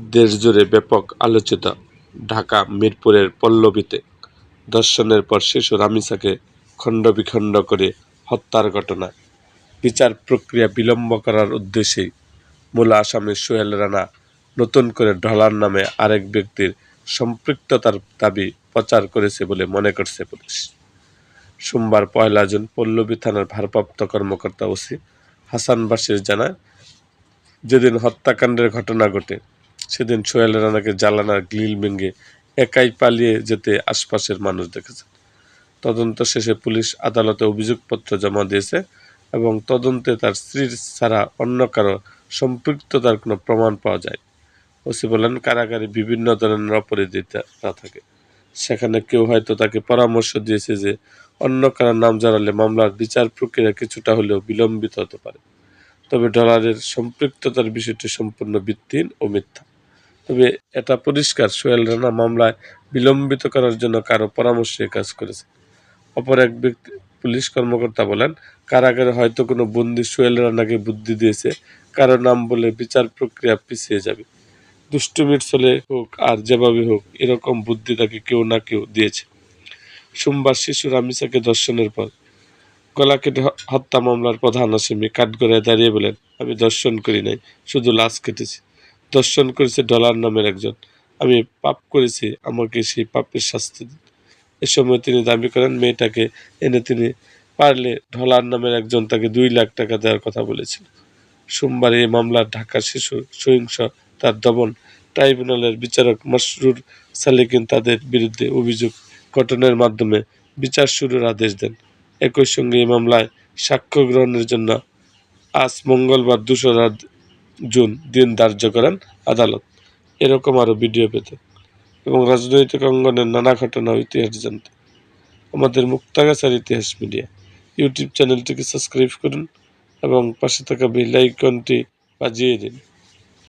দেশজুড়ে ব্যাপক আলোচিত ঢাকা মিরপুরের পল্লবীতে ধর্ষণের পর শিশু রামিসাকে খণ্ডবিখণ্ড করে হত্যার ঘটনায় বিচার প্রক্রিয়া বিলম্ব করার উদ্দেশ্যেই মূল আসামি সোহেল রানা নতুন করে ঢলার নামে আরেক ব্যক্তির সম্পৃক্ততার দাবি প্রচার করেছে বলে মনে করছে পুলিশ। সোমবার ১ জুন পল্লবী থানার ভারপ্রাপ্ত কর্মকর্তা ওসি হাসান বাশির জানায়, যেদিন হত্যাকাণ্ডের ঘটনা ঘটে সেদিন সোহেল রানাকে জানালার গ্রিল ভেঙে একাই পালিয়ে যেতে আশপাশের মানুষ দেখেছে। তদন্ত শেষে পুলিশ আদালতে অভিযোগপত্র জমা দিয়েছে এবং তদন্তে তার স্ত্রীর ছাড়া অন্য কারো সম্পৃক্ততার কোনো প্রমাণ পাওয়া যায়। ওসি বলেন, কারাগারে বিভিন্ন ধরনের অপরাধিতা থাকে, সেখানে কেউ হয়তো তাকে পরামর্শ দিয়েছে যে অন্য কারো নাম জানালে মামলার বিচার প্রক্রিয়া কিছুটা হলেও বিলম্বিত হতে পারে। তবে ডলারের সম্পৃক্ততার বিষয়টি সম্পূর্ণ ভিত্তিহীন ও মিথ্যা। তবে এটা পরিষ্কার, সোহেল রানা মামলায় বিলম্বিত করার জন্য কারো পরামর্শে কাজ করেছে। অপর এক ব্যক্তি পুলিশ কর্মকর্তা বলেন, কারাগারে হয়তো কোনো বন্দী সোহেল রানাকে বুদ্ধি দিয়েছে কারো নাম বলে বিচার প্রক্রিয়া পিছিয়ে যাবে। দুষ্টুমির চলে হোক আর যেভাবে হোক, এরকম বুদ্ধি তাকে কেউ না কেউ দিয়েছে। সোমবার শিশু রামিসাকে ধর্ষণের পর গলা কেটে হত্যা মামলার প্রধান আসামি কাঠগড়ায় দাঁড়িয়ে বলেন, আমি ধর্ষণ করি নাই, শুধু লাশ কেটেছি। ধর্ষণ করেছে ডলার নামের একজন। আমি পাপ করেছি, আমাকে সেই পাপের শাস্তি দিন। এ সময় তিনি দাবি করেন, মেয়েটাকে এনে তিনি পারলে ডলার নামের একজন তাকে 2 লাখ টাকা দেওয়ার কথা বলেছিল। সোমবার এই মামলার ঢাকা শিশু সহিংসতার দমন ট্রাইব্যুনালের বিচারক মাসরুর সালেকিন তাদের বিরুদ্ধে অভিযোগ গঠনের মাধ্যমে বিচার শুরুর আদেশ দেন। একই সঙ্গে এই মামলায় সাক্ষ্য গ্রহণের জন্য আজ মঙ্গলবার 2 জুন দিন ধার্য করেন আদালত। এরকম আরও ভিডিও পেতে এবং রাজনৈতিক অঙ্গনের নানা ঘটনা ও ইতিহাস জানতে আমাদের মুক্তাগাছার ইতিহাস মিডিয়া ইউটিউব চ্যানেলটিকে সাবস্ক্রাইব করুন এবং পাশে থাকা বেল আইকনটি বাজিয়ে দিন।